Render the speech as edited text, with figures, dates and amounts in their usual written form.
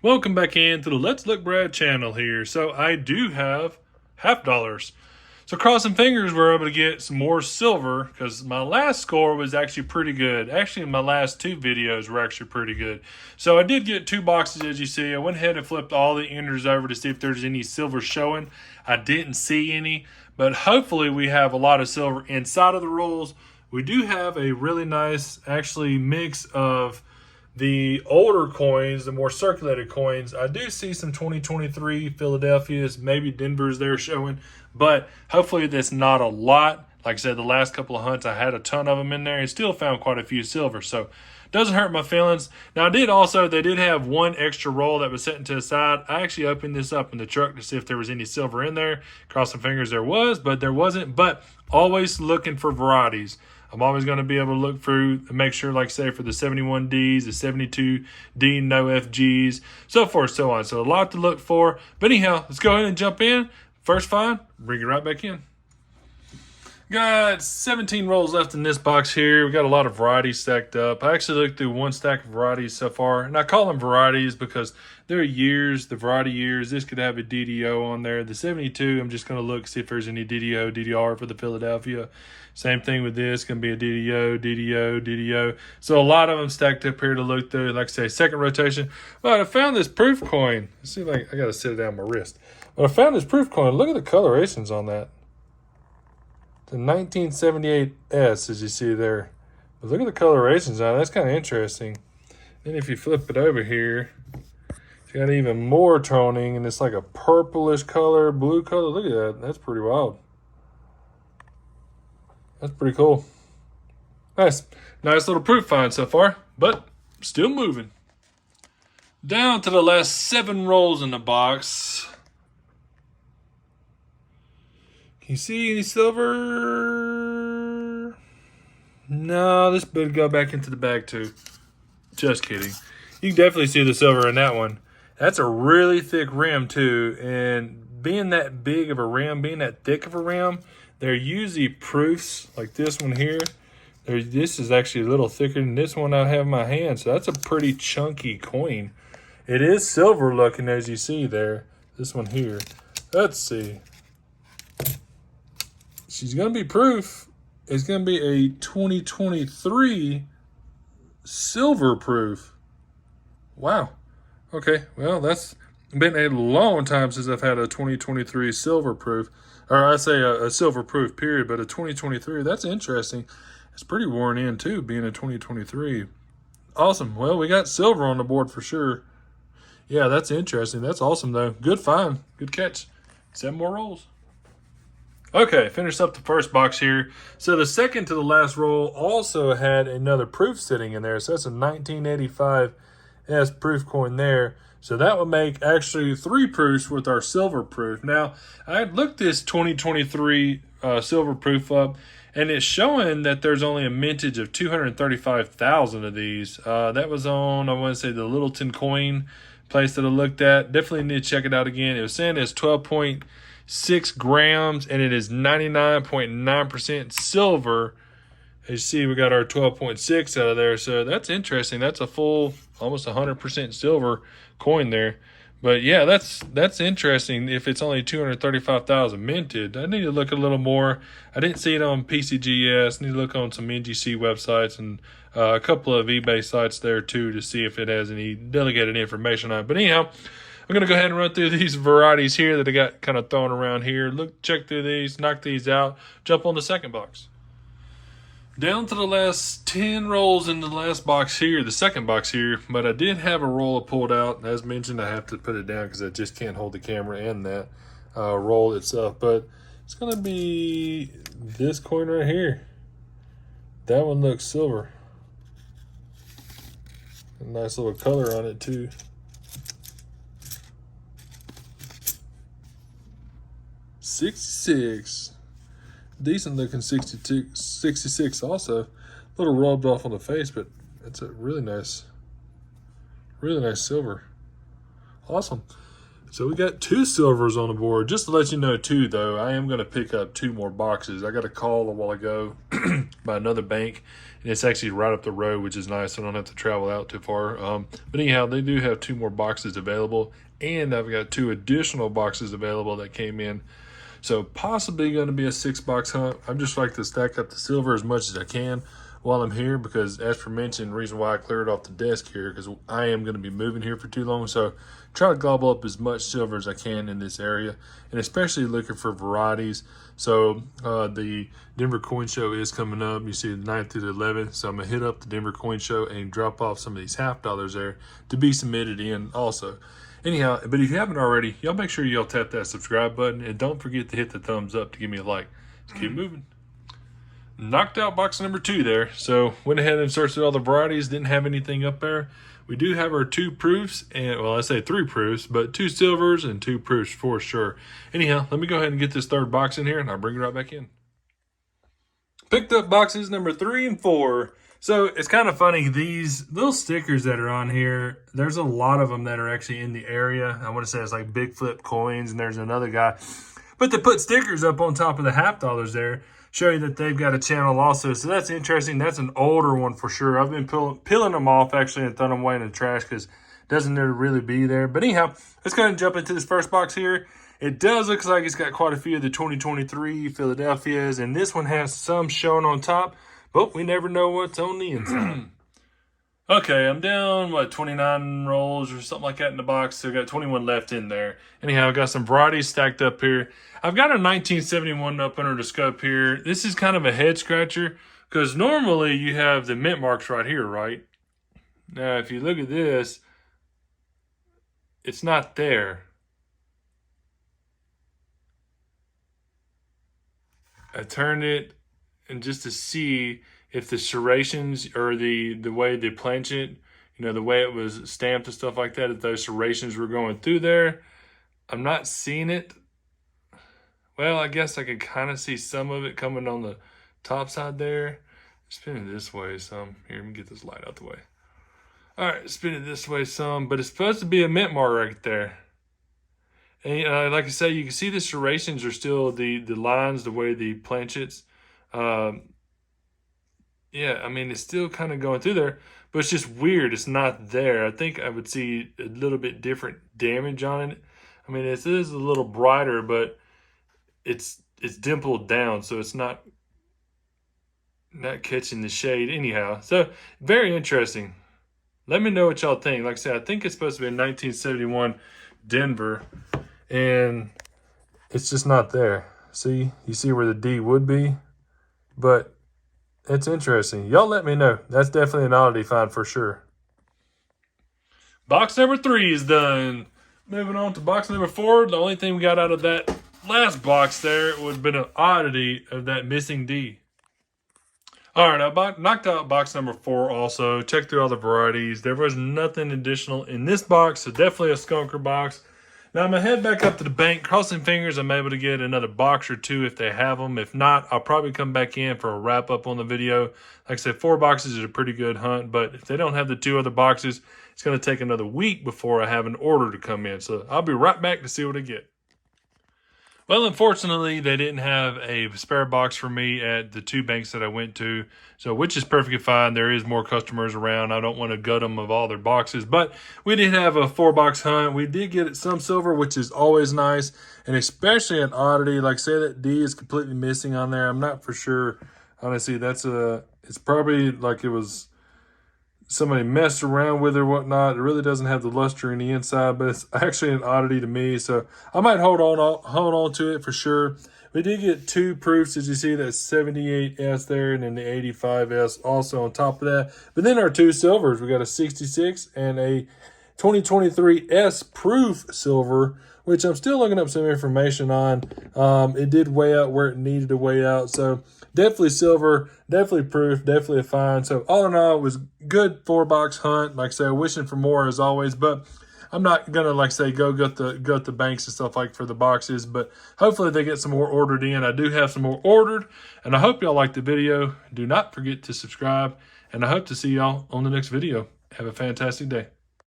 Welcome back into the Let's Look Brad channel here. So I do have half dollars. So crossing fingers we're able to get some more silver because my last score was actually pretty good. Actually, my last two videos were actually pretty good. So I did get 2 boxes as you see. I went ahead and flipped all the enders over to see if there's any silver showing. I didn't see any, but hopefully we have a lot of silver inside of the rolls. We do have a really nice actually mix of the older coins, the more circulated coins. I do see some 2023 Philadelphia's, maybe Denver's there showing, but hopefully that's not a lot. Like I said, the last couple of hunts, I had a ton of them in there and still found quite a few silver. So doesn't hurt my feelings. Now they did have one extra roll that was sitting to the side. I actually opened this up in the truck to see if there was any silver in there. Crossing fingers there was, but there wasn't. But always looking for varieties. I'm always going to be able to look through and make sure, like say, for the 71Ds, the 72D, no FGs, so forth, so on. So a lot to look for. But anyhow, let's go ahead and jump in. First find, bring it right back in. Got 17 rolls left in this box here. We got a lot of varieties stacked up. I actually looked through one stack of varieties so far, and I call them varieties because they're years, the variety years. This could have a DDO on there. The 72, I'm just going to look, see if there's any DDO, DDR for the Philadelphia. Same thing with this, going to be a DDO, DDO, DDO. So a lot of them stacked up here to look through. Like I say, second rotation. But I found this proof coin. Let's see if I got to sit it down my wrist. But I found this proof coin. Look at the colorations on that. The 1978S, as you see there. But look at the colorations on it. That's kind of interesting. Then if you flip it over here, it's got even more toning, and it's like a purplish color, blue color. Look at that. That's pretty wild. That's pretty cool. Nice little proof find so far, but still moving. Down to the last 7 rolls in the box. Can you see any silver? No, this would go back into the bag too. Just kidding. You can definitely see the silver in that one. That's a really thick rim too. And being that big of a rim, being that thick of a rim, they're usually proofs like this one here. This is actually a little thicker than this one I have in my hand. So that's a pretty chunky coin. It is silver looking as you see there. This one here. Let's see. She's going to be proof. It's going to be a 2023 silver proof. Wow. Okay, well, that's been a long time since I've had a 2023 silver proof. Or I say a silver proof, period. But a 2023, that's interesting. It's pretty worn in, too, being a 2023. Awesome. Well, we got silver on the board for sure. Yeah, that's interesting. That's awesome, though. Good find. Good catch. 7 more rolls. Okay, finish up the first box here. So the second to the last roll also had another proof sitting in there. So that's a 1985 S proof coin there. So that would make actually 3 proofs with our silver proof. Now, I looked this 2023 silver proof up, and it's showing that there's only a mintage of 235,000 of these. That was on, I want to say, the Littleton coin place that I looked at. Definitely need to check it out again. It was saying it's 12.6 grams, and it is 99.9% silver. As you see, we got our 12.6 out of there, so that's interesting. That's a full, almost 100% silver coin there. But yeah, that's interesting. If it's only 235,000 minted, I need to look a little more. I didn't see it on PCGS. I need to look on some NGC websites and a couple of eBay sites there too to see if it has any delegated information on it. But anyhow, I'm going to go ahead and run through these varieties here that I got kind of thrown around here. Check through these, knock these out, jump on the second box. Down to the last 10 rolls in the last box here, the second box here, but I did have a roll pulled out. As mentioned, I have to put it down because I just can't hold the camera and that roll itself. But it's going to be this coin right here. That one looks silver. A nice little color on it too. 66. Decent looking 66 also. A little rubbed off on the face, but it's a really nice silver. Awesome. So we got 2 silvers on the board. Just to let you know too, though, I am going to pick up 2 more boxes. I got a call a while ago by another bank, and it's actually right up the road, which is nice. So I don't have to travel out too far. But anyhow, they do have 2 more boxes available, and I've got 2 additional boxes available that came in. So possibly going to be a 6-box hunt. I just like to stack up the silver as much as I can while I'm here, because as for mentioned, the reason why I cleared off the desk here, because I am going to be moving here for too long. So try to gobble up as much silver as I can in this area, and especially looking for varieties. So the Denver Coin Show is coming up. You see the 9th through the 11th. So I'm going to hit up the Denver Coin Show and drop off some of these $half there to be submitted in also. Anyhow, but if you haven't already, y'all make sure y'all tap that subscribe button, and don't forget to hit the thumbs up to give me a like. Let's keep moving. Knocked out box number 2 there. So went ahead and searched all the varieties, didn't have anything up there. We do have our 2 proofs, and well, I say 3 proofs, but 2 silvers and 2 proofs for sure. Anyhow, let me go ahead and get this 3rd box in here, and I'll bring it right back in. Picked up boxes number 3 and 4. So it's kind of funny, these little stickers that are on here, there's a lot of them that are actually in the area. I want to say it's like Big Flip Coins, and there's another guy. But they put stickers up on top of the $half there, show you that they've got a channel also. So that's interesting. That's an older one for sure. I've been peeling them off actually and throwing them away in the trash because it doesn't really be there. But anyhow, let's go ahead and jump into this first box here. It does look like it's got quite a few of the 2023 Philadelphias, and this one has some shown on top, but we never know what's on the inside. Okay, I'm down, 29 rolls or something like that in the box. So I got 21 left in there. Anyhow, I got some varieties stacked up here. I've got a 1971 up under the scope here. This is kind of a head scratcher because normally you have the mint marks right here, right? Now, if you look at this, it's not there. I turned it and just to see if the serrations or the way they planch it, you know, the way it was stamped and stuff like that, if those serrations were going through there. I'm not seeing it. Well, I guess I could kind of see some of it coming on the top side there. Spin it this way some. Here, let me get this light out the way. All right, spin it this way some, but it's supposed to be a mint mark right there. And like I say, you can see the serrations are still the lines, the way the planchets. Yeah, I mean, it's still kind of going through there, but it's just weird. It's not there. I think I would see a little bit different damage on it. I mean, it is a little brighter, but it's dimpled down, so it's not catching the shade anyhow. So very interesting. Let me know what y'all think. Like I said, I think it's supposed to be a 1971 Denver, and it's just not there. See, you see where the D would be, but it's interesting. Y'all let me know. That's definitely an oddity find for sure. Box number 3 is done. Moving on to box number 4. The only thing we got out of that last box there would have been an oddity of that missing D. All right, I knocked out box number 4 also. Checked through all the varieties. There was nothing additional in this box, so definitely a skunker box. Now I'm going to head back up to the bank, crossing fingers I'm able to get another box or 2 if they have them. If not, I'll probably come back in for a wrap-up on the video. Like I said, 4 boxes is a pretty good hunt, but if they don't have the 2 other boxes, it's going to take another week before I have an order to come in. So I'll be right back to see what I get. Well, unfortunately, they didn't have a spare box for me at the 2 banks that I went to, so which is perfectly fine. There is more customers around. I don't want to gut them of all their boxes, but we did have a 4-box hunt. We did get some silver, which is always nice, and especially an oddity. Like say that D is completely missing on there. I'm not for sure. Honestly, it's probably like it was somebody messed around with it or whatnot. It really doesn't have the luster in the inside, but it's actually an oddity to me. So I might hold on to it for sure. We did get 2 proofs, as you see, that 78S there, and then the 85S also on top of that. But then our 2 silvers, we got a 66 and a 2023S proof silver, which I'm still looking up some information on. It did weigh out where it needed to weigh out. So definitely silver, definitely proof, definitely a find. So all in all, it was good 4-box hunt. Like I said, wishing for more as always, but I'm not going to, like say, go gut the banks and stuff like for the boxes, but hopefully they get some more ordered in. I do have some more ordered, and I hope y'all liked the video. Do not forget to subscribe, and I hope to see y'all on the next video. Have a fantastic day.